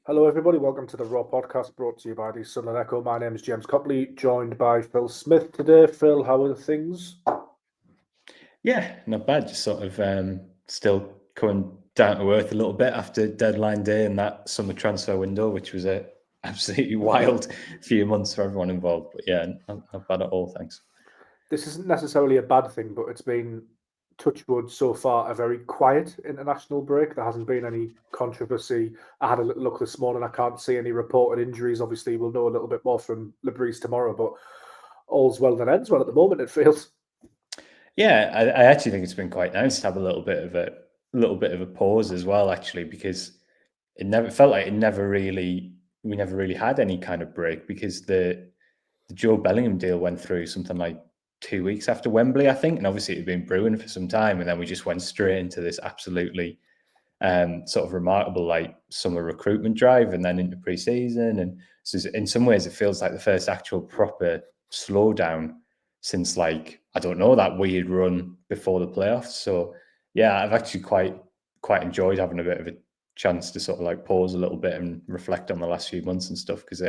Hello, everybody. Welcome to the Raw Podcast brought to you by the Sunderland Echo. My name is James Copley, joined by Phil Smith today. Phil, how are things? Yeah, not bad. Just sort of still coming down to earth a little bit after deadline day and that summer transfer window, which was a absolutely wild few months for everyone involved. But yeah, not bad at all. Thanks. This isn't necessarily a bad thing, but it's been, touch wood, so far a very quiet international break. There hasn't been any controversy. I had a little look this morning. I can't see any reported injuries. Obviously, we'll know a little bit more from Lebris tomorrow, but all's well that ends well at the moment, it feels. Yeah, I actually think it's been quite nice to have a little bit of a pause as well, actually, because it never felt like we never really had any kind of break because the Joe Bellingham deal went through something like 2 weeks after Wembley, I think, and obviously it had been brewing for some time, and then we just went straight into this absolutely sort of remarkable like summer recruitment drive, and then into pre-season, and so in some ways it feels like the first actual proper slowdown since like I don't know that weird run before the playoffs. So yeah, I've actually quite enjoyed having a bit of a chance to sort of like pause a little bit and reflect on the last few months and stuff because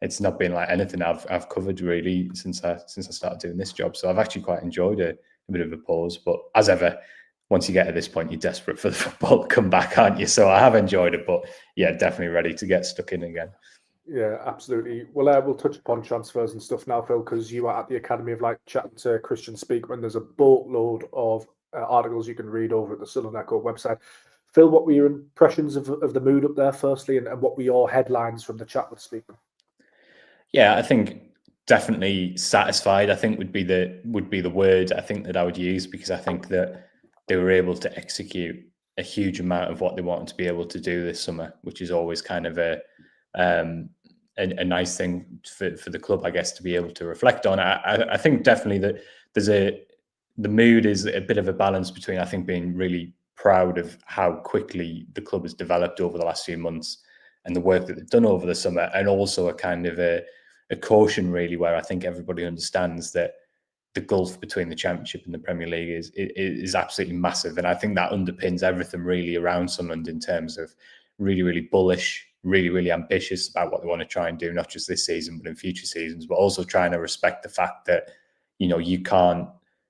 it's not been like anything I've covered really since I started doing this job. So I've actually quite enjoyed a bit of a pause. But as ever, once you get to this point, you're desperate for the football to come back, aren't you? So I have enjoyed it, but yeah, definitely ready to get stuck in again. Yeah, absolutely. Well, we'll touch upon transfers and stuff now, Phil, because you are at the Academy of Light chatting to Kristjaan Speakman. There's a boatload of articles you can read over at the Sunderland Echo website. Phil, what were your impressions of the mood up there, firstly, and what were your headlines from the chat with Speakman? Yeah, I think definitely satisfied. I think would be the word I think that I would use because I think that they were able to execute a huge amount of what they wanted to be able to do this summer, which is always kind of um, a nice thing for the club, I guess, to be able to reflect on. I think definitely that the mood is a bit of a balance between I think being really proud of how quickly the club has developed over the last few months and the work that they've done over the summer, and also a kind of a caution really where I think everybody understands that the gulf between the Championship and the Premier League is absolutely massive, and I think that underpins everything really around Sunderland in terms of really bullish, really ambitious about what they want to try and do, not just this season but in future seasons, but also trying to respect the fact that you can't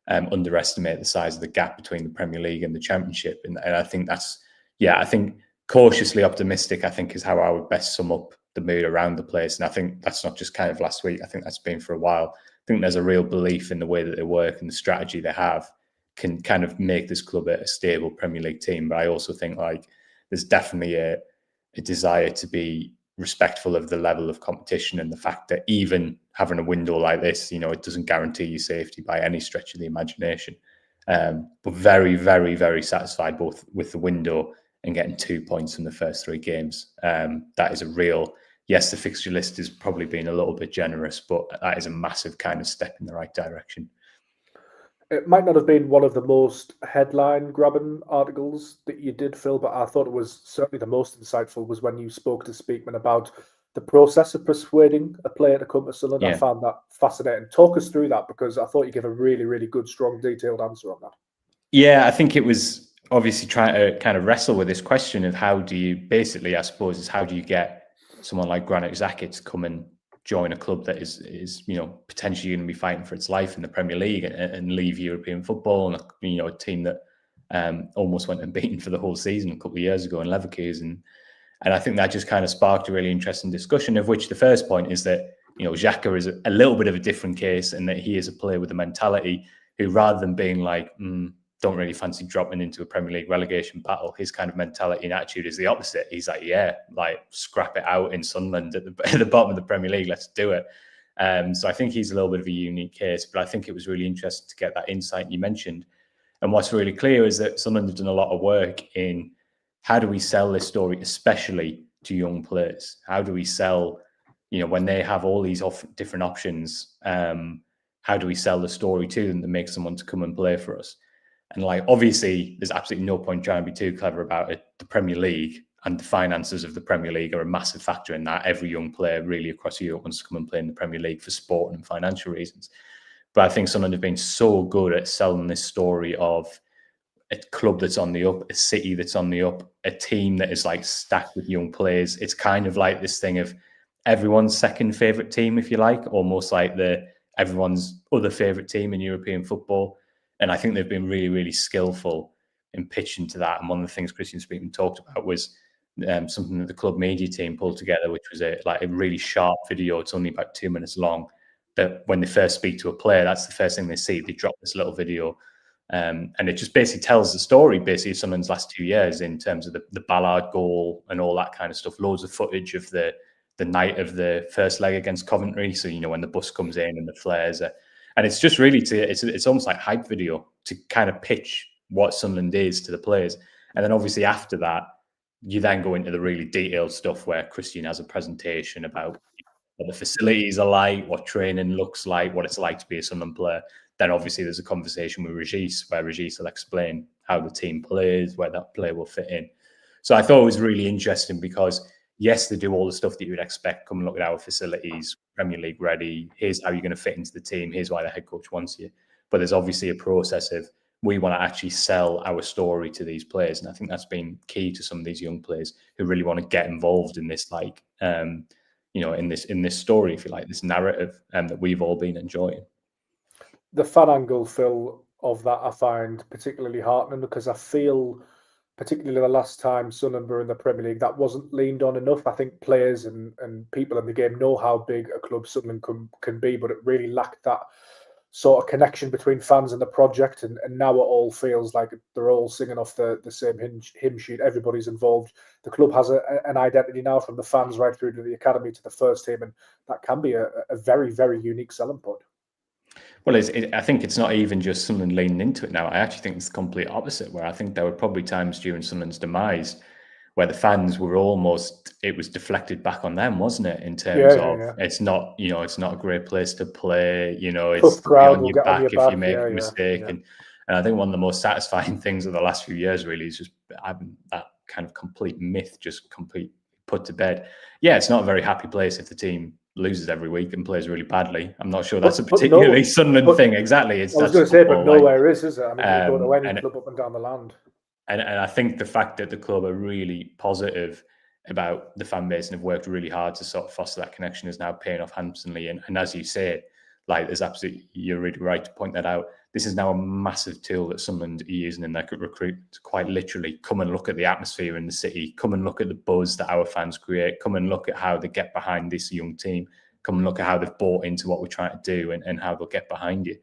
underestimate the size of the gap between the Premier League and the Championship, and I think I think cautiously optimistic, I think, is how I would best sum up the mood around the place. And I think that's not just kind of last week. I think that's been for a while. I think there's a real belief in the way that they work and the strategy they have can kind of make this club a stable Premier League team. But I also think like there's definitely a desire to be respectful of the level of competition and the fact that even having a window like this, it doesn't guarantee you safety by any stretch of the imagination. But very satisfied both with the window and getting 2 points in the first three games. That is a real, yes, the fixture list has probably been a little bit generous, but that is a massive kind of step in the right direction. It might not have been one of the most headline-grabbing articles that you did, Phil, but I thought it was certainly the most insightful was when you spoke to Speakman about the process of persuading a player to come to Sunderland. I Yeah. found that fascinating. Talk us through that because I thought you gave a really good, strong, detailed answer on that. Yeah, I think it was obviously trying to kind of wrestle with this question of how do you basically, I suppose, is how do you get someone like Granit Xhaka to come and join a club that is potentially going to be fighting for its life in the Premier League and leave European football, and a team that almost went unbeaten for the whole season a couple of years ago in Leverkusen. And I think that just kind of sparked a really interesting discussion, of which the first point is that Xhaka is a little bit of a different case in that he is a player with a mentality who, rather than being like don't really fancy dropping into a Premier League relegation battle, his kind of mentality and attitude is the opposite. He's like, yeah, like scrap it out in Sunderland at the bottom of the Premier League. Let's do it. So I think he's a little bit of a unique case, but I think it was really interesting to get that insight you mentioned. And what's really clear is that Sunderland have done a lot of work in how do we sell this story, especially to young players? How do we sell, when they have all these different options, how do we sell the story to them that makes someone to come and play for us? And like, obviously, there's absolutely no point trying to be too clever about it. The Premier League and the finances of the Premier League are a massive factor in that. Every young player really across Europe wants to come and play in the Premier League for sport and financial reasons. But I think Sunderland have been so good at selling this story of a club that's on the up, a city that's on the up, a team that is like stacked with young players. It's kind of like this thing of everyone's second favourite team, if you like, almost like everyone's other favourite team in European football. And I think they've been really, really skillful in pitching to that. And one of the things Kristjaan Speakman talked about was something that the club media team pulled together, which was a really sharp video. It's only about 2 minutes long. That when they first speak to a player, that's the first thing they see. They drop this little video. And it just basically tells the story, basically, of Sunderland's last 2 years in terms of the Ballard goal and all that kind of stuff. Loads of footage of the night of the first leg against Coventry. So, when the bus comes in and the flares are, and it's just really it's almost like hype video to kind of pitch what Sunderland is to the players. And then obviously after that, you then go into the really detailed stuff where Kristjaan has a presentation about what the facilities are like, what training looks like, what it's like to be a Sunderland player. Then obviously there's a conversation with Regis where Regis will explain how the team plays, where that player will fit in. So I thought it was really interesting because, yes, they do all the stuff that you would expect. Come and look at our facilities, Premier League ready. Here's how you're going to fit into the team. Here's why the head coach wants you. But there's obviously a process of we want to actually sell our story to these players. And I think that's been key to some of these young players who really want to get involved in this, in this story, if you like, this narrative that we've all been enjoying. The fan angle, Phil, of that I find particularly heartening because I feel, particularly the last time Sunderland were in the Premier League, that wasn't leaned on enough. I think players and people in the game know how big a club Sunderland can be, but it really lacked that sort of connection between fans and the project. And now it all feels like they're all singing off the same hymn sheet. Everybody's involved. The club has an identity now, from the fans right through to the academy to the first team, and that can be a very, very unique selling point. Well, I think it's not even just Sunderland leaning into it now. I actually think it's the complete opposite, where I think there were probably times during Sunderland's demise where the fans were it was deflected back on them, wasn't it? In terms of it's not, it's not a great place to play. It's crowd on your back if you make a mistake. And I think one of the most satisfying things of the last few years really is just having that kind of complete myth just put to bed. Yeah, it's not a very happy place if the team loses every week and plays really badly. I'm not sure that's a particularly Sunderland thing. Exactly. I was going to say, but nowhere is it? I mean, you go to any club up and down the land. And I think the fact that the club are really positive about the fan base and have worked really hard to sort of foster that connection is now paying off handsomely. And as you say, you're really right to point that out. This is now a massive tool that Sunderland are using in their recruit to quite literally come and look at the atmosphere in the city, come and look at the buzz that our fans create, come and look at how they get behind this young team, come and look at how they've bought into what we're trying to do and how they'll get behind you.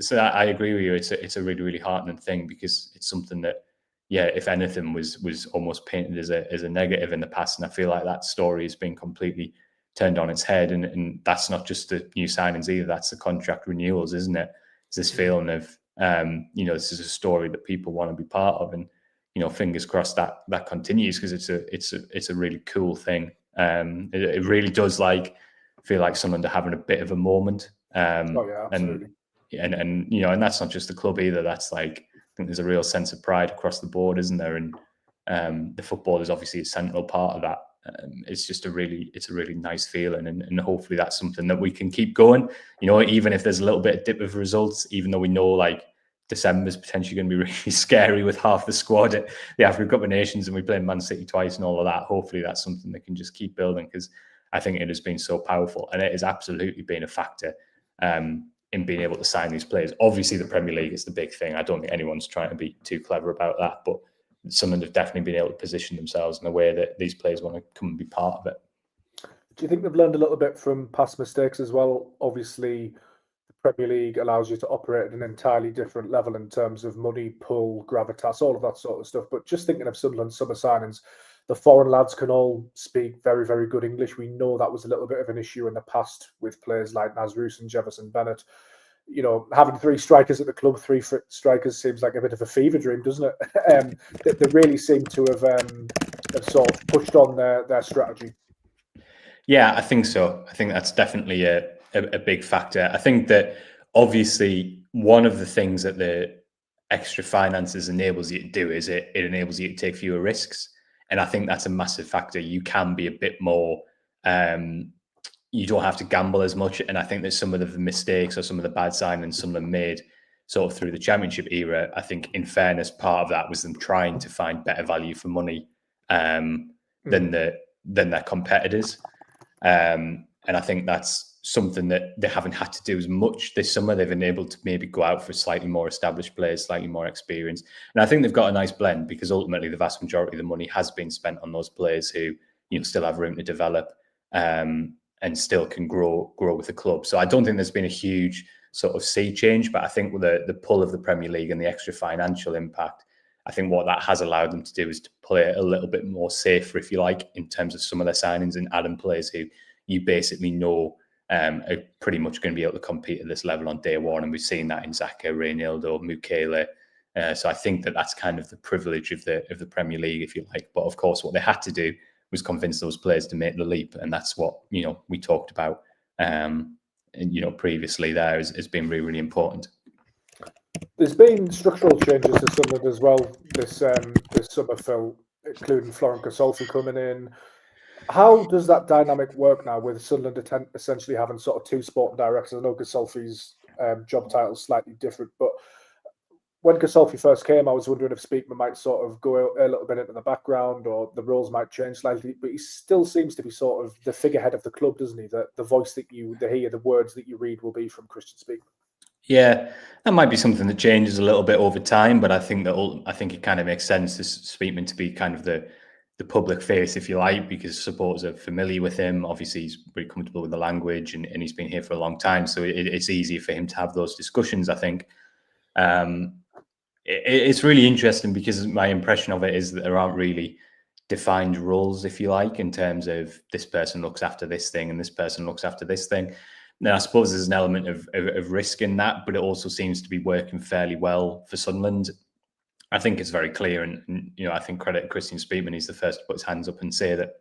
So I agree with you. It's a really, really heartening thing because it's something that, if anything, was almost painted as a negative in the past. And I feel like that story has been completely turned on its head. And that's not just the new signings either. That's the contract renewals, isn't it? It's this feeling of, this is a story that people want to be part of. And, fingers crossed that continues because it's a really cool thing. It really does feel like someone having a bit of a moment. Absolutely. And that's not just the club either. That's I think there's a real sense of pride across the board, isn't there? And the football is obviously a central part of that. It's a really nice feeling, and hopefully that's something that we can keep going. Even if there's a little bit of dip of results, even though we know December's potentially going to be really scary with half the squad at the African Cup of Nations, and we play Man City twice and all of that. Hopefully that's something that can just keep building because I think it has been so powerful, and it has absolutely been a factor in being able to sign these players. Obviously, the Premier League is the big thing. I don't think anyone's trying to be too clever about that, but Sunderland have definitely been able to position themselves in a way that these players want to come and be part of it. Do you think they've learned a little bit from past mistakes as well? Obviously, the Premier League allows you to operate at an entirely different level in terms of money, pull, gravitas, all of that sort of stuff. But just thinking of Sunderland's summer signings, the foreign lads can all speak very, very good English. We know that was a little bit of an issue in the past with players like Nazrous and Jefferson Bennett. Having three strikers at the club, three strikers seems like a bit of a fever dream, doesn't it? They really seem to have sort of pushed on their strategy. Yeah, I think so. I think that's definitely a big factor. I think that obviously one of the things that the extra finances enables you to do is it enables you to take fewer risks. And I think that's a massive factor. You can be a bit more, you don't have to gamble as much. And I think that some of the mistakes or some of the bad signings Sunderland made sort of through the Championship era, I think in fairness, part of that was them trying to find better value for money than their competitors. And I think that's something that they haven't had to do as much this summer. They've been able to maybe go out for slightly more established players, slightly more experience. And I think they've got a nice blend, because ultimately the vast majority of the money has been spent on those players who, you know, still have room to develop and still can grow with the club. So I don't think there's been a huge sort of sea change, but I think with the pull of the Premier League and the extra financial impact, I think what that has allowed them to do is to play a little bit more safer, if you like, in terms of some of their signings, and adding players who you basically know are pretty much going to be able to compete at this level on day one. And we've seen that in Xhaka, Reynaldo, Mukele. So I think that that's kind of the privilege of the Premier League, if you like. But of course, what they had to do was convince those players to make the leap, and that's what, you know, we talked about, previously. There has been really, really important. There's been structural changes to Sunderland as well this summer, Phil, including Florent Gasolfi coming in. How does that dynamic work now with Sunderland essentially having sort of two sporting directors? I know Gasolfi's job title is slightly different, but when Gasolfi first came, I was wondering if Speakman might sort of go a little bit into the background, or the roles might change slightly, but he still seems to be sort of the figurehead of the club, doesn't he? The voice that you hear, the words that you read will be from Kristjaan Speakman. Yeah, that might be something that changes a little bit over time, but I think it kind of makes sense to Speakman to be kind of the public face, if you like, because supporters are familiar with him. Obviously, he's very comfortable with the language, and he's been here for a long time, so it's easy for him to have those discussions, I think. It's really interesting, because my impression of it is that there aren't really defined roles, if you like, in terms of this person looks after this thing and this person looks after this thing. Now, I suppose there's an element of risk in that, but it also seems to be working fairly well for Sunderland. I think it's very clear, and you know, I think credit to Kristjaan Speakman, he's the first to put his hands up and say that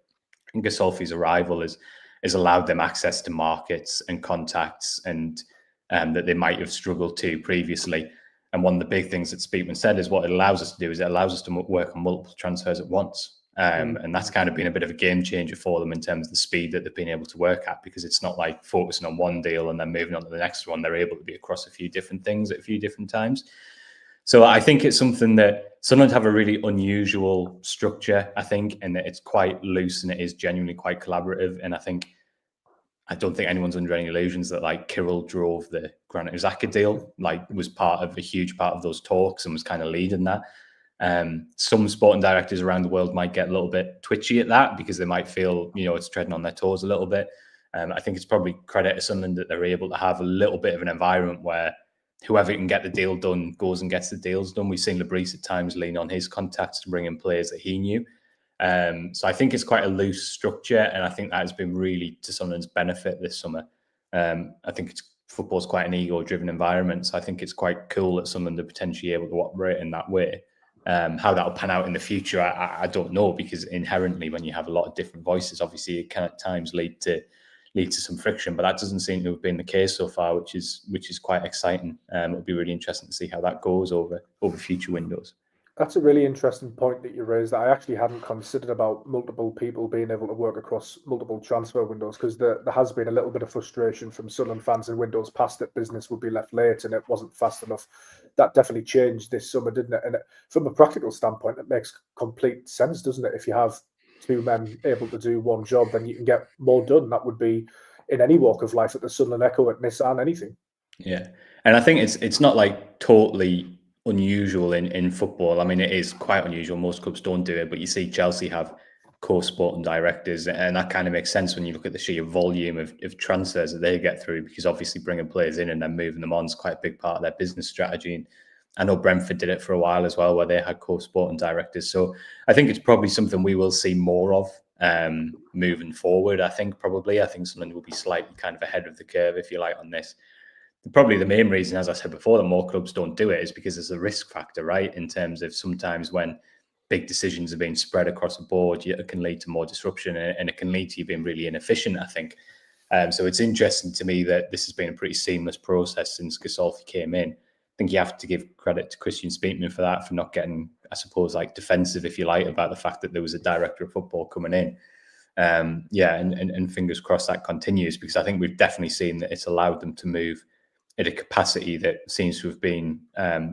Gasolfi's arrival has allowed them access to markets and contacts, and that they might have struggled to previously. And one of the big things that Speakman said is what it allows us to do is it allows us to work on multiple transfers at once. And that's kind of been a bit of a game changer for them in terms of the speed that they've been able to work at, because it's not like focusing on one deal and then moving on to the next one. They're able to be across a few different things at a few different times. So I think it's something that Sunderland have a really unusual structure, I think, and that it's quite loose and it is genuinely quite collaborative. And I don't think anyone's under any illusions that like Kirill drove the Granit Xhaka deal, like was a huge part of those talks and was kind of leading that. Some sporting directors around the world might get a little bit twitchy at that, because they might feel, you know, it's treading on their toes a little bit. I think it's probably credit to Sunderland that they're able to have a little bit of an environment where whoever can get the deal done goes and gets the deals done. We've seen Lebris at times lean on his contacts to bring in players that he knew. So I think it's quite a loose structure, and I think that has been really to Sunderland's benefit this summer. I think football's quite an ego-driven environment, so I think it's quite cool that Sunderland are potentially able to operate in that way. How that'll pan out in the future, I don't know, because inherently when you have a lot of different voices, obviously it can at times lead to some friction, but that doesn't seem to have been the case so far, which is quite exciting. It'll be really interesting to see how that goes over future windows. That's a really interesting point that you raised that I actually hadn't considered, about multiple people being able to work across multiple transfer windows, because there has been a little bit of frustration from Sunderland fans in windows past that business would be left late and it wasn't fast enough. That definitely changed this summer, didn't it? And from a practical standpoint, it makes complete sense, doesn't it? If you have two men able to do one job, then you can get more done. That would be in any walk of life, at the Sunderland Echo, at Nissan, anything. Yeah, and I think it's not like totally unusual in football. I mean, it is quite unusual. Most clubs don't do it, but you see Chelsea have co-sporting directors, and that kind of makes sense when you look at the sheer volume of transfers that they get through, because obviously bringing players in and then moving them on is quite a big part of their business strategy. And I know Brentford did it for a while as well, where they had co-sporting directors. So I think it's probably something we will see more of moving forward. I think Sunderland will be slightly kind of ahead of the curve, if you like, on this. Probably the main reason, as I said before, that more clubs don't do it is because there's a risk factor, right? In terms of sometimes when big decisions are being spread across the board, it can lead to more disruption, and it can lead to you being really inefficient, I think. So it's interesting to me that this has been a pretty seamless process since Gasolfi came in. I think you have to give credit to Kristjaan Speakman for that, for not getting, I suppose, like defensive, if you like, about the fact that there was a director of football coming in. And fingers crossed that continues, because I think we've definitely seen that it's allowed them to move at a capacity that seems to have been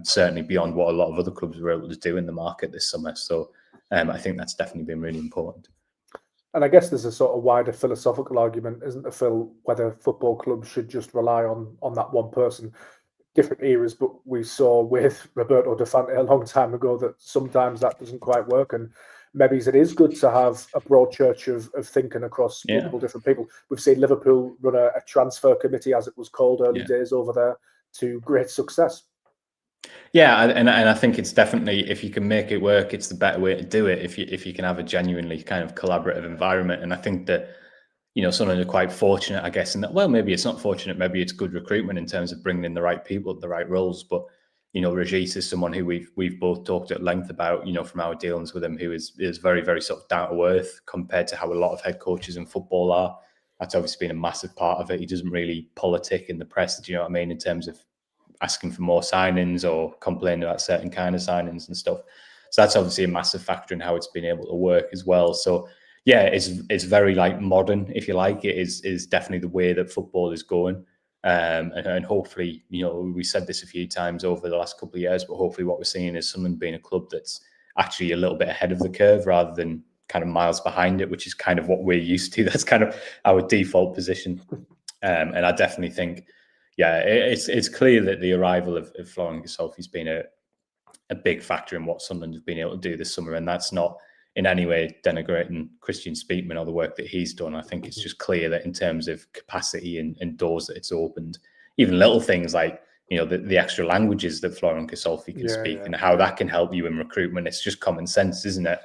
certainly beyond what a lot of other clubs were able to do in the market this summer. So I think that's definitely been really important. And I guess there's a sort of wider philosophical argument, isn't there, Phil, whether football clubs should just rely on that one person. Different eras, but we saw with Roberto Di Fante a long time ago that sometimes that doesn't quite work, and maybe it is good to have a broad church of thinking across multiple different people. We've seen Liverpool run a transfer committee, as it was called early days over there, to great success. Yeah, and I think it's definitely, if you can make it work, it's the better way to do it. If you can have a genuinely kind of collaborative environment, and I think that Sunderland are quite fortunate, I guess, in that. Well, maybe it's not fortunate, maybe it's good recruitment in terms of bringing in the right people at the right roles. But Regis is someone who we've both talked at length about, from our dealings with him, who is very, very sort of down to earth compared to how a lot of head coaches in football are. That's obviously been a massive part of it. He doesn't really politic in the press, do you know what I mean, in terms of asking for more signings or complaining about certain kind of signings and stuff. So that's obviously a massive factor in how it's been able to work as well. So yeah, it's very like modern, if you like. It is definitely the way that football is going. And hopefully, we said this a few times over the last couple of years, but hopefully what we're seeing is Sunderland being a club that's actually a little bit ahead of the curve rather than kind of miles behind it, which is kind of what we're used to. That's kind of our default position. And I definitely think, it's clear that the arrival of Florian Gassolfi has been a big factor in what Sunderland have been able to do this summer. And that's not in any way denigrating Kristjaan Speakman or the work that he's done. I think it's just clear that in terms of capacity and doors that it's opened, even little things like, the extra languages that Florian Gassolfi can speak and how that can help you in recruitment. It's just common sense, isn't it?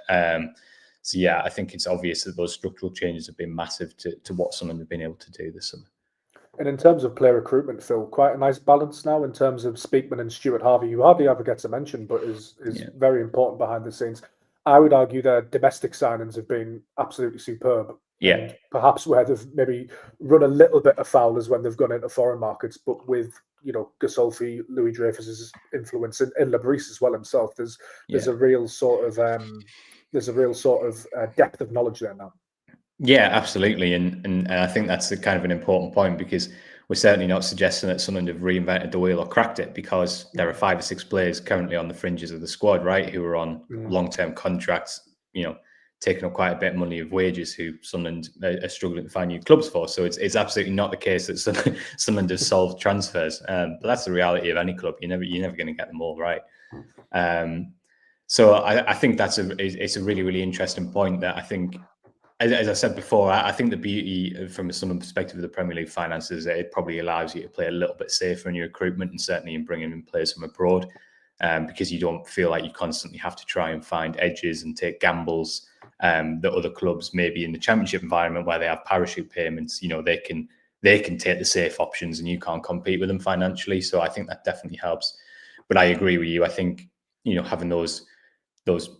So I think it's obvious that those structural changes have been massive to what Sunderland have been able to do this summer. And in terms of player recruitment, Phil, quite a nice balance now in terms of Speakman and Stuart Harvey, who hardly ever gets a mention, but is very important behind the scenes. I would argue their domestic signings have been absolutely superb. Yeah. And perhaps where they've maybe run a little bit afoul is when they've gone into foreign markets, but with Gassolfi, Louis Dreyfus's influence, and Labrise as well himself, there's a real sort of depth of knowledge there now. Yeah, absolutely, and I think that's a kind of an important point, because we're certainly not suggesting that Sunderland have reinvented the wheel or cracked it, because there are 5 or 6 players currently on the fringes of the squad, right, who are on long-term contracts, taking up quite a bit of money of wages, who Sunderland are struggling to find new clubs for. So it's absolutely not the case that Sunderland have solved transfers, but that's the reality of any club. You're never going to get them all right. So I think it's a really, really interesting point that I think. As I said before, I think the beauty from a Sunderland perspective of the Premier League finances, it probably allows you to play a little bit safer in your recruitment, and certainly in bringing in players from abroad, because you don't feel like you constantly have to try and find edges and take gambles that other clubs, maybe in the Championship environment where they have parachute payments, they can take the safe options and you can't compete with them financially. So I think that definitely helps. But I agree with you. I think having those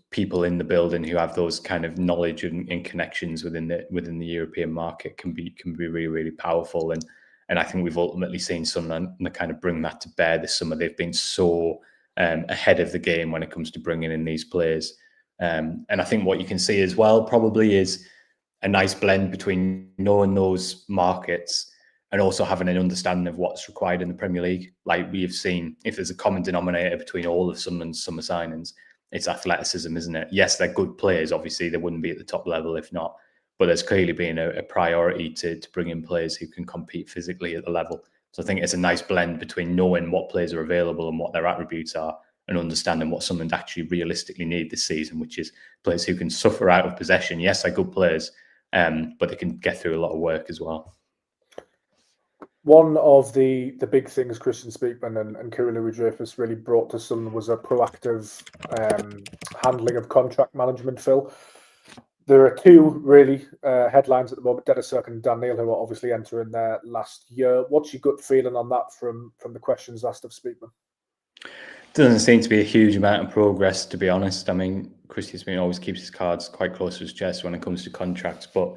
people in the building who have those kind of knowledge and connections within the European market can be really, really powerful. And I think we've ultimately seen Sunderland kind of bring that to bear this summer. They've been so ahead of the game when it comes to bringing in these players. And I think what you can see as well probably is a nice blend between knowing those markets and also having an understanding of what's required in the Premier League. Like we have seen, if there's a common denominator between all of Sunderland's summer signings, it's athleticism, isn't it? Yes, they're good players. Obviously, they wouldn't be at the top level if not. But there's clearly been a priority to bring in players who can compete physically at the level. So I think it's a nice blend between knowing what players are available and what their attributes are, and understanding what Sunderland actually realistically need this season, which is players who can suffer out of possession. Yes, they're good players, but they can get through a lot of work as well. One of the big things Kristjaan Speakman and Kieran Louis-Dreyfus really brought to Sunderland was a proactive handling of contract management, Phil. There are 2 really headlines at the moment, Dennis Cirkin and Dan Neil, who are obviously entering their last year. What's your gut feeling on that from the questions asked of Speakman? Doesn't seem to be a huge amount of progress, to be honest. I mean, Kristjaan Speakman always keeps his cards quite close to his chest when it comes to contracts, but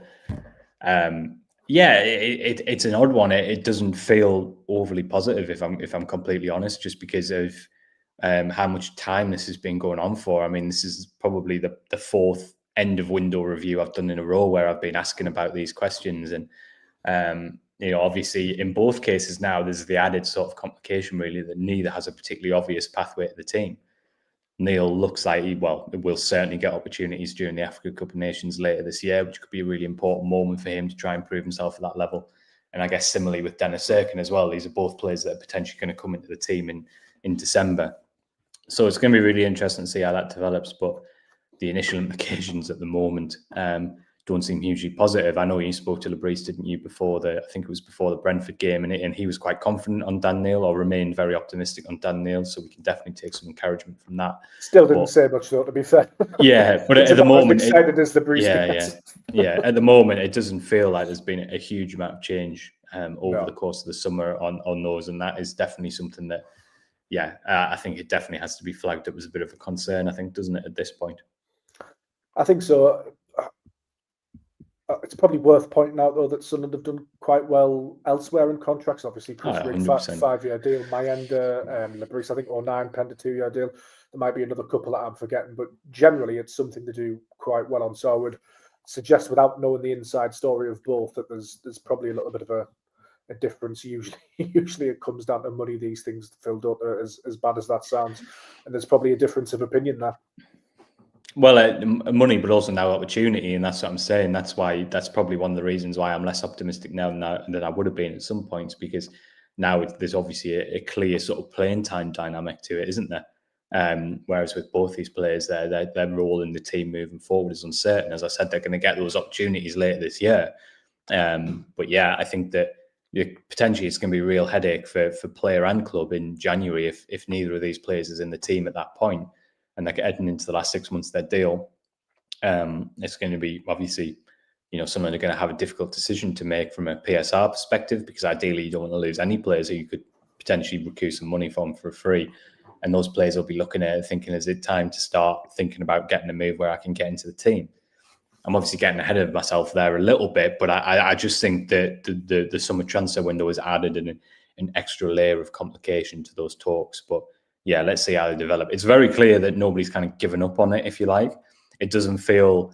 it's an odd one. It doesn't feel overly positive, if I'm completely honest, just because of how much time this has been going on for. I mean, this is probably the 4th end of window review I've done in a row where I've been asking about these questions, and obviously in both cases now, there's the added sort of complication really that neither has a particularly obvious pathway to the team. Neil looks like he will certainly get opportunities during the Africa Cup of Nations later this year, which could be a really important moment for him to try and prove himself at that level. And I guess similarly with Dennis Serkin as well. These are both players that are potentially going to come into the team in December. So it's going to be really interesting to see how that develops. But the initial implications at the moment don't seem hugely positive. I know you spoke to Lebris, didn't you, I think it was before the Brentford game, and he was quite confident on Dan Neil, or remained very optimistic on Dan Neil, so we can definitely take some encouragement from that. Still didn't say much though, to be fair. Yeah, but at the moment, excited as Lebris at the moment, it doesn't feel like there's been a huge amount of change over the course of the summer on those, and that is definitely something that, I think it definitely has to be flagged up as a bit of a concern, I think, doesn't it, at this point? I think so. It's probably worth pointing out, though, that Sunderland have done quite well elsewhere in contracts. Obviously, Chris Rigg, 5-year deal. Mayenda, Lebris, I think, 09, penned a 2-year deal. There might be another couple that I'm forgetting, but generally it's something to do quite well on. So I would suggest, without knowing the inside story of both, that there's probably a little bit of a difference. Usually it comes down to money, these things, Phil, don't they? As bad as that sounds. And there's probably a difference of opinion there. Well, money, but also now opportunity, and that's what I'm saying. That's probably one of the reasons why I'm less optimistic now than I would have been at some points, because now there's obviously a clear sort of playing time dynamic to it, isn't there? Whereas with both these players, their role in the team moving forward is uncertain. As I said, they're going to get those opportunities later this year. But yeah, I think that potentially it's going to be a real headache for player and club in January if neither of these players is in the team at that point, and they're heading into the last 6 months of their deal. It's going to be, obviously, someone are going to have a difficult decision to make from a PSR perspective, because ideally you don't want to lose any players who you could potentially recoup some money from for free. And those players will be looking at it thinking, is it time to start thinking about getting a move where I can get into the team? I'm obviously getting ahead of myself there a little bit, but I just think that the summer transfer window has added an extra layer of complication to those talks. But yeah, let's see how they develop. It's very clear that nobody's kind of given up on it, if you like. It doesn't feel,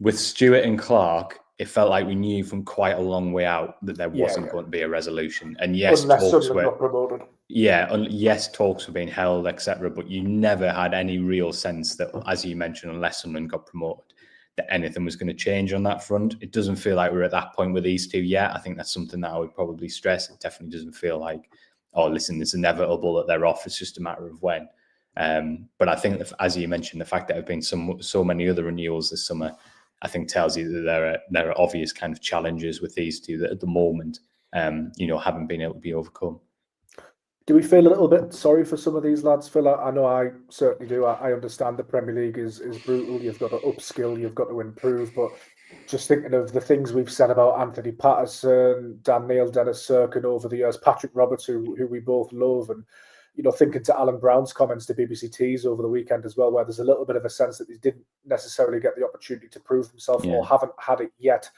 with Stewart and Clark, it felt like we knew from quite a long way out that there wasn't going to be a resolution. And yes, talks were got promoted. Yes, talks were being held, etc. But you never had any real sense that, as you mentioned, unless someone got promoted, that anything was going to change on that front. It doesn't feel like we're at that point with these two yet. I think that's something that I would probably stress. It definitely doesn't feel like, oh, listen, it's inevitable that they're off. It's just a matter of when. But I think, as you mentioned, the fact that there have been so many other renewals this summer, I think tells you that there are obvious kind of challenges with these two that at the moment, haven't been able to be overcome. Do we feel a little bit sorry for some of these lads, Phil? I know I certainly do. I understand the Premier League is brutal. You've got to upskill, you've got to improve. But just thinking of the things we've said about Anthony Patterson, Dan Neil, Dennis Serkin over the years, Patrick Roberts, who we both love, and thinking to Alan Brown's comments to BBC Tees over the weekend as well, where there's a little bit of a sense that he didn't necessarily get the opportunity to prove himself or haven't had it yet.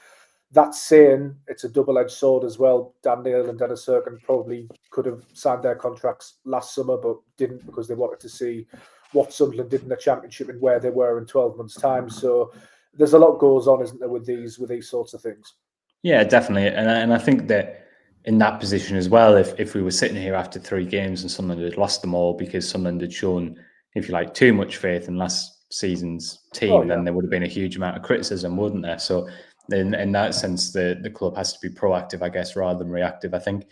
That saying, it's a double-edged sword as well. Dan Neil and Dennis Serkin probably could have signed their contracts last summer, but didn't, because they wanted to see what Sunderland did in the Championship and where they were in 12 months' time. So there's a lot goes on, isn't there, with these sorts of things? Yeah, definitely. And I think that in that position as well, if we were sitting here after 3 games and Sunderland had lost them all because Sunderland had shown, if you like, too much faith in last season's team, then there would have been a huge amount of criticism, wouldn't there? So in that sense, the club has to be proactive, I guess, rather than reactive. I think,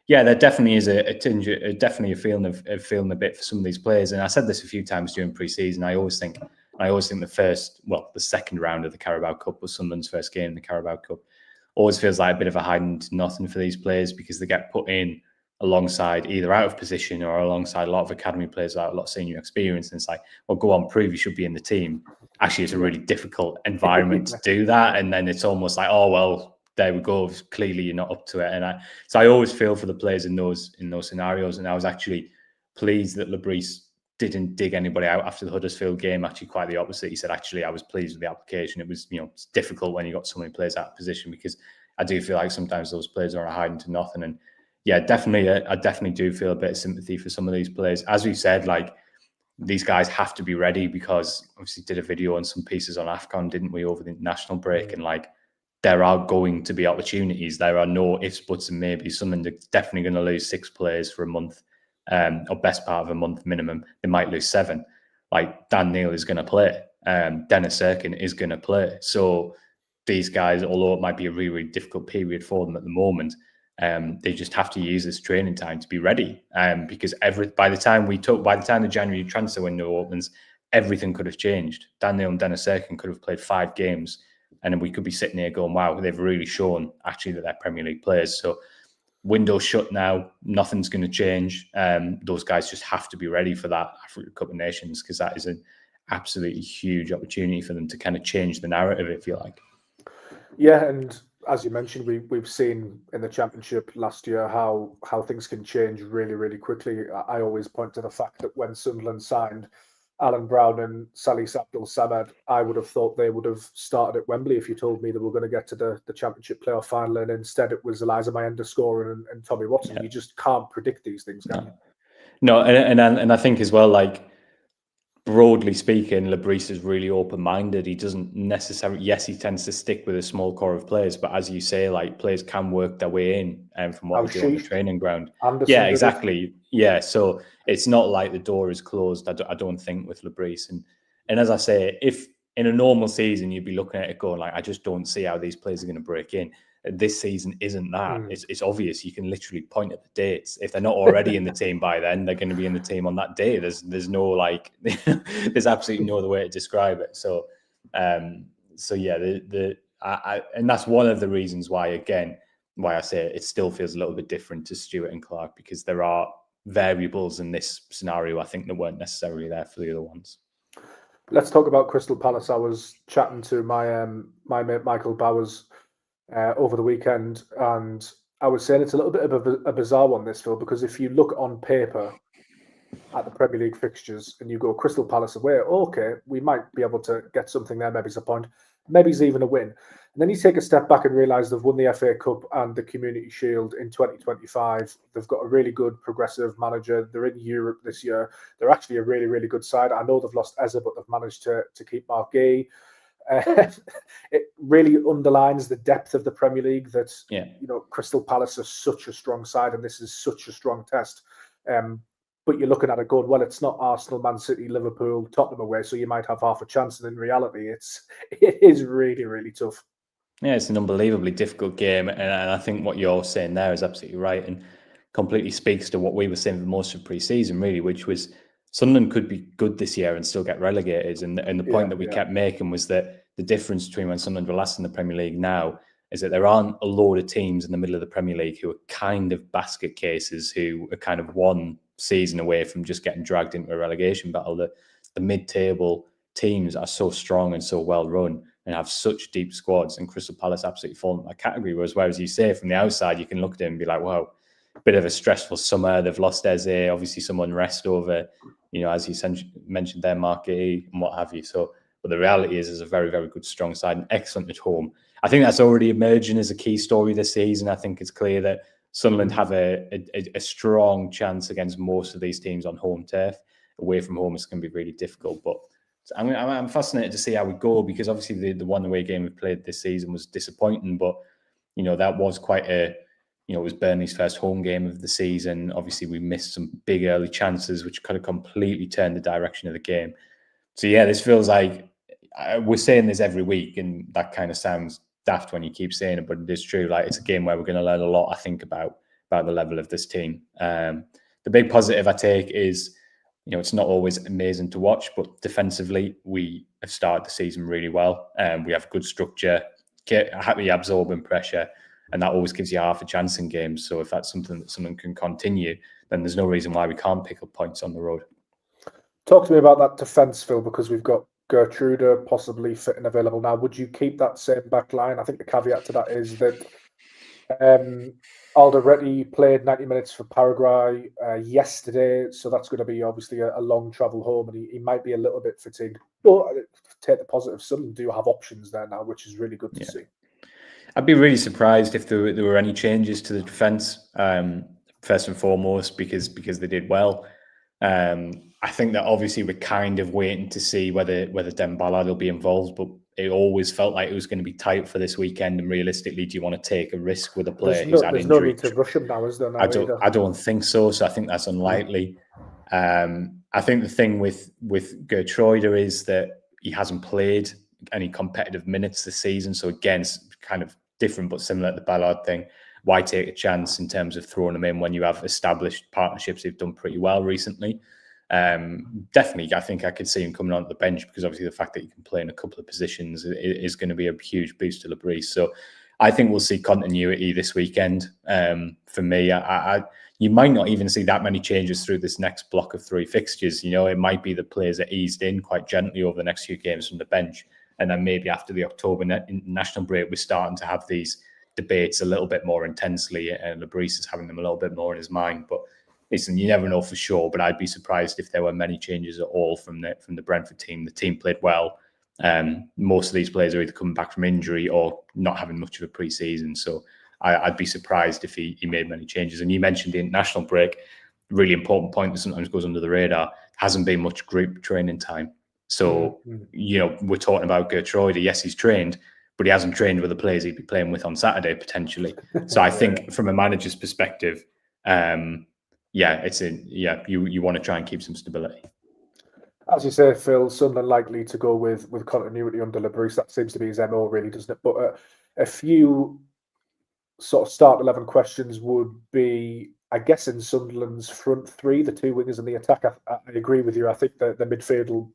there definitely is a tinge, definitely a feeling a bit for some of these players. And I said this a few times during pre-season. I always think the second round of the Carabao Cup was Sunderland's first game in the Carabao Cup. Always feels like a bit of a hiding to nothing for these players, because they get put in alongside either out of position or alongside a lot of academy players without a lot of senior experience. And it's like, well, go on, prove you should be in the team. Actually, it's a really difficult environment to do that. And then it's almost like, oh, well, there we go. Clearly you're not up to it. And so I always feel for the players in those scenarios. And I was actually pleased that Lebris didn't dig anybody out after the Huddersfield game. Actually, quite the opposite. He said, actually, I was pleased with the application. It was, it's difficult when you got so many players out of position, because I do feel like sometimes those players are hiding to nothing. And definitely, I definitely do feel a bit of sympathy for some of these players. As we said, like, these guys have to be ready, because obviously did a video and some pieces on AFCON, didn't we, over the national break? And like, there are going to be opportunities. There are no ifs, buts, and maybes. Sunderland are definitely going to lose 6 players for a month, or best part of a month minimum. They might lose 7. Like Dan Neil is going to play. Dennis Erkin is going to play. So these guys, although it might be a really, really difficult period for them at the moment, they just have to use this training time to be ready. Because by the time the January transfer window opens, everything could have changed. Dan Neil and Dennis Erkin could have played 5 games, and then we could be sitting here going, wow, they've really shown actually that they're Premier League players. So window's shut now, nothing's going to change. Those guys just have to be ready for that Africa Cup of Nations, because that is an absolutely huge opportunity for them to kind of change the narrative, if you like. Yeah, and as you mentioned, we've seen in the Championship last year how things can change really, really quickly. I always point to the fact that when Sunderland signed Alan Brown and Salis Abdul Samad, I would have thought they would have started at Wembley if you told me they were going to get to the Championship playoff final, and instead it was Eliza Mayenda scoring and Tommy Watson. Yeah. You just can't predict these things, can you? No, and I think as well, like, broadly speaking, Lebris is really open-minded. He doesn't necessarily, yes, he tends to stick with a small core of players, but as you say, like, players can work their way in from what they do on the training ground. Anderson, yeah, exactly. Yeah, so it's not like the door is closed, I don't think, with Lebris. And as I say, if in a normal season you'd be looking at it going like, I just don't see how these players are going to break in. This season isn't that. It's obvious. You can literally point at the dates. If they're not already in the team by then, they're going to be in the team on that day. There's no like, there's absolutely no other way to describe it. So yeah, and that's one of the reasons why I say it still feels a little bit different to Stewart and Clark, because there are variables in this scenario I think that weren't necessarily there for the other ones. Let's talk about Crystal Palace. I was chatting to my mate Michael Bowers over the weekend, and I was saying it's a little bit of a bizarre one, this, Phil, because if you look on paper at the Premier League fixtures and you go Crystal Palace away, okay, we might be able to get something there, maybe it's a point, maybe it's even a win. And then you take a step back and realise they've won the FA Cup and the Community Shield in 2025. They've got a really good progressive manager. They're in Europe this year. They're actually a really, really good side. I know they've lost Eza, but they've managed to keep Mark Gay. It really underlines the depth of the Premier League that, you know, Crystal Palace are such a strong side and this is such a strong test. But you're looking at it going, well, it's not Arsenal, Man City, Liverpool, Tottenham away, so you might have half a chance. And in reality, it is really, really tough. Yeah, it's an unbelievably difficult game. And I think what you're saying there is absolutely right and completely speaks to what we were saying for most of pre-season, really, which was Sunderland could be good this year and still get relegated. And the point that we kept making was that the difference between when Sunderland were last in the Premier League now is that there aren't a load of teams in the middle of the Premier League who are kind of basket cases, who are kind of one season away from just getting dragged into a relegation battle. The mid-table teams are so strong and so well run and have such deep squads, and Crystal Palace absolutely fall into that category. Whereas you say from the outside, you can look at it and be like, wow, a bit of a stressful summer. They've lost Eze, obviously some unrest over, you know, as you mentioned there, Marquee and what have you. So, but the reality is, it's a very, very good, strong side and excellent at home. I think that's already emerging as a key story this season. I think it's clear that Sunderland have a strong chance against most of these teams on home turf. Away from home, it's going to be really difficult. But I'm fascinated to see how we go, because obviously the one away game we played this season was disappointing. But, you know, that was quite it was Burnley's first home game of the season. Obviously, we missed some big early chances, which could have completely turned the direction of the game. So, yeah, this feels like we're saying this every week, and that kind of sounds daft when you keep saying it, but it is true. Like, it's a game where we're going to learn a lot, I think, about the level of this team. The big positive I take is, you know, it's not always amazing to watch, but defensively, we have started the season really well. We have good structure, happy absorbing pressure, and that always gives you half a chance in games. So if that's something that someone can continue, then there's no reason why we can't pick up points on the road. Talk to me about that defence, Phil, because we've got Gertrude possibly fit and available now. Would you keep that same back line? I think the caveat to that is that Alderete played 90 minutes for Paraguay yesterday, so that's going to be obviously a long travel home, and he might be a little bit fatigued. But take the positive, Sunderland do have options there now, which is really good to see. I'd be really surprised if there were any changes to the defence, first and foremost, because they did well. I think that obviously we're kind of waiting to see whether Den Ballard will be involved, but it always felt like it was going to be tight for this weekend. And realistically, do you want to take a risk with a player who's had There's injury? no need to rush him now, is there? Now I don't think so. So I think that's unlikely. I think the thing with Gertruida is that he hasn't played any competitive minutes this season. So again, it's kind of different but similar to the Ballard thing. Why take a chance in terms of throwing him in when you have established partnerships who've done pretty well recently? Definitely, I think I could see him coming on the bench because obviously the fact that you can play in a couple of positions is going to be a huge boost to Labrie. So I think we'll see continuity this weekend. For me, you might not even see that many changes through this next block of 3 fixtures. You know, it might be the players are eased in quite gently over the next few games from the bench. And then maybe after the October international break, we're starting to have these debates a little bit more intensely, and Labrie is having them a little bit more in his mind. But listen, you never know for sure, but I'd be surprised if there were many changes at all from the Brentford team. The team played well. Most of these players are either coming back from injury or not having much of a pre-season. So I'd be surprised if he made many changes. And you mentioned the international break, really important point that sometimes goes under the radar. Hasn't been much group training time. So, you know, we're talking about Gertruida. Yes, he's trained, but he hasn't trained with the players he'd be playing with on Saturday, potentially. So I think from a manager's perspective, you want to try and keep some stability. As you say, Phil, Sunderland likely to go with continuity under Labrie. That seems to be his MO, really, doesn't it? But a few sort of start 11 questions would be, I guess, in Sunderland's front 3, the 2 wingers and the attack. I agree with you. I think the midfield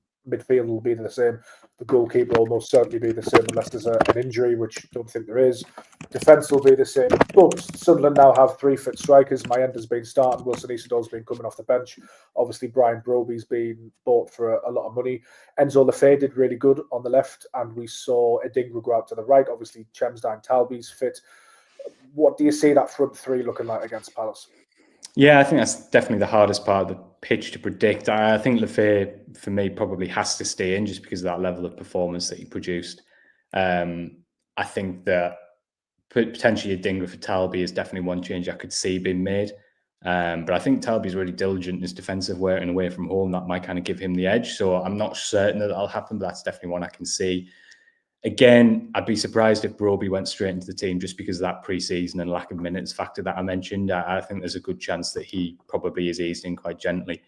will be the same. The goalkeeper will almost certainly be the same unless there's an injury, which I don't think there is. Defence will be the same. But Sunderland now have 3 fit strikers. Mayenda's been starting. Wilson Isidor's been coming off the bench. Obviously, Brian Broby's been bought for a lot of money. Enzo Lefebvre did really good on the left, and we saw Adingra go out to the right. Obviously, Chemsdine Talby's fit. What do you see that front 3 looking like against Palace? Yeah, I think that's definitely the hardest part of the pitch to predict. I think Lefebvre, for me, probably has to stay in just because of that level of performance that he produced. I think that potentially Adingra for Talby is definitely one change I could see being made. But I think Talby's really diligent in his defensive work and away from home. That might kind of give him the edge. So I'm not certain that that'll happen, but that's definitely one I can see. Again, I'd be surprised if Broby went straight into the team just because of that pre-season and lack of minutes factor that I mentioned. I think there's a good chance that he probably is eased in quite gently.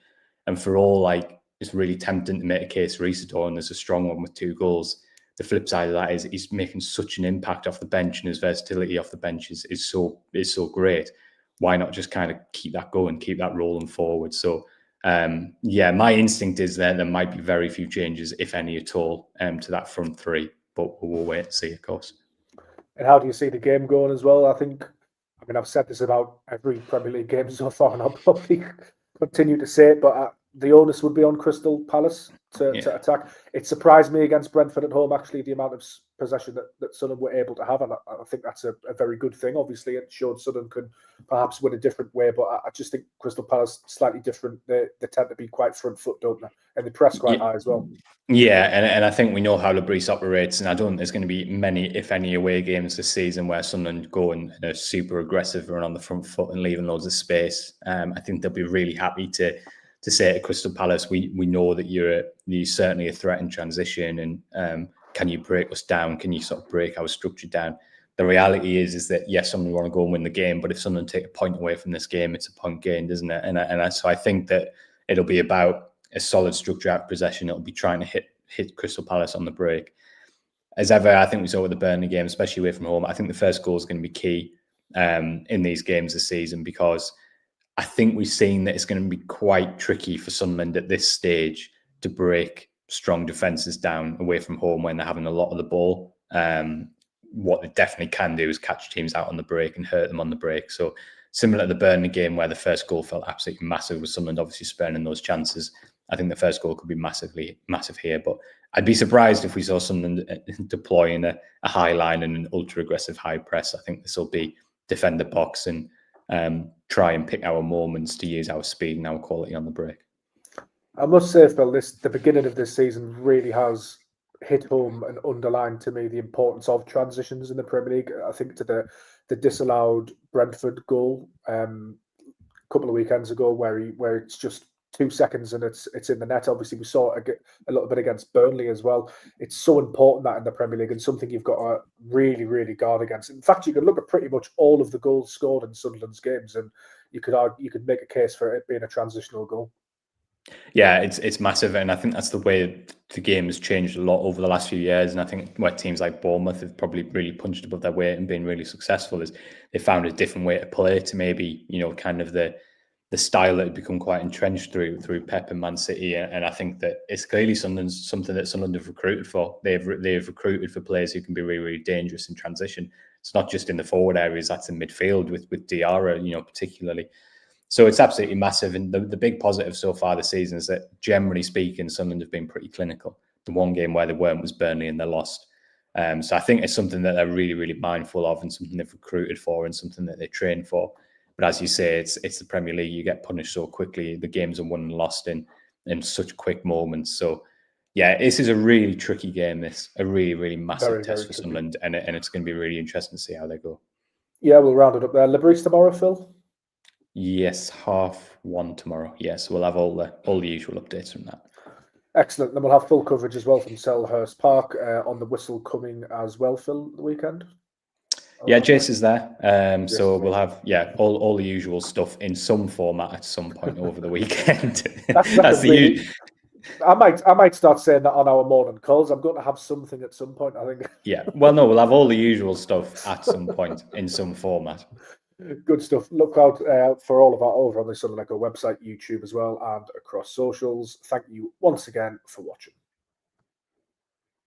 And for all, like, it's really tempting to make a case for Isidore, and there's a strong one with 2 goals. The flip side of that is he's making such an impact off the bench, and his versatility off the bench is so great. Why not just kind of keep that going, keep that rolling forward? So, my instinct is there might be very few changes, if any at all, to that front 3. But we'll wait and see, of course. And how do you see the game going as well? I mean, I've said this about every Premier League game so far, and I'll probably continue to say it, but the onus would be on Crystal Palace to attack. It surprised me against Brentford at home, actually, the amount of possession that Sunderland were able to have, and I think that's a very good thing. Obviously, it showed Sunderland could perhaps win a different way, but I just think Crystal Palace slightly different. They tend to be quite front foot, don't they? And they press quite high as well. Yeah, and I think we know how Labrie operates, and I don't think there's going to be many, if any, away games this season where Sunderland go and are super aggressive, run on the front foot and leaving loads of space. I think they'll be really happy to say to Crystal Palace, we know that you're certainly a threat in transition, and can you break us down? Can you sort of break our structure down? The reality is that yes, Sunderland want to go and win the game, but if Sunderland take a point away from this game, it's a point gained, isn't it? And so I think that it'll be about a solid structure out of possession. It'll be trying to hit Crystal Palace on the break. As ever, I think we saw with the Burnley game, especially away from home, I think the first goal is going to be key in these games this season, because I think we've seen that it's going to be quite tricky for Sunderland at this stage to break strong defences down away from home when they're having a lot of the ball. What they definitely can do is catch teams out on the break and hurt them on the break. So similar to the Burnley game where the first goal felt absolutely massive, with Sunderland obviously spurning those chances, I think the first goal could be massive here. But I'd be surprised if we saw Sunderland deploying a high line and an ultra aggressive high press. I think this will be defend the box and try and pick our moments to use our speed and our quality on the break. I must say, Phil, the beginning of this season really has hit home and underlined to me the importance of transitions in the Premier League. I think to the disallowed Brentford goal a couple of weekends ago, where it's just 2 seconds and it's in the net. Obviously, we saw it a little bit against Burnley as well. It's so important that in the Premier League and something you've got to really, really guard against. In fact, you could look at pretty much all of the goals scored in Sunderland's games, and you could make a case for it being a transitional goal. Yeah, it's massive, and I think that's the way the game has changed a lot over the last few years. And I think where teams like Bournemouth have probably really punched above their weight and been really successful is they found a different way to play to maybe, you know, kind of the style that had become quite entrenched through Pep and Man City. And I think that it's clearly something that Sunderland have recruited for. They've recruited for players who can be really, really dangerous in transition. It's not just in the forward areas, that's in midfield with Diarra, you know, particularly. So it's absolutely massive. And the big positive so far this season is that, generally speaking, Sunderland have been pretty clinical. The one game where they weren't was Burnley, and they lost. So I think it's something that they're really, really mindful of, and something they've recruited for, and something that they train for. But as you say, it's the Premier League. You get punished so quickly. The games are won and lost in such quick moments. So yeah, this is a really tricky game. This a really, really massive test for Sunderland, and it's going to be really interesting to see how they go. Yeah, we'll round it up there. Liberty's tomorrow, Phil. Yes, 1:30 tomorrow. Yes, we'll have all the usual updates from that. Excellent. Then we'll have full coverage as well from Selhurst Park on the whistle coming as well, Phil, the weekend. Yeah, Jace is there. So we'll have all the usual stuff in some format at some point over the weekend. That's the I might start saying that on our morning calls. I'm going to have something at some point, I think. Yeah. Well, no, we'll have all the usual stuff at some point in some format. Good stuff. Look out for all of our over on the Sunderland Echo website, YouTube as well, and across socials. Thank you once again for watching.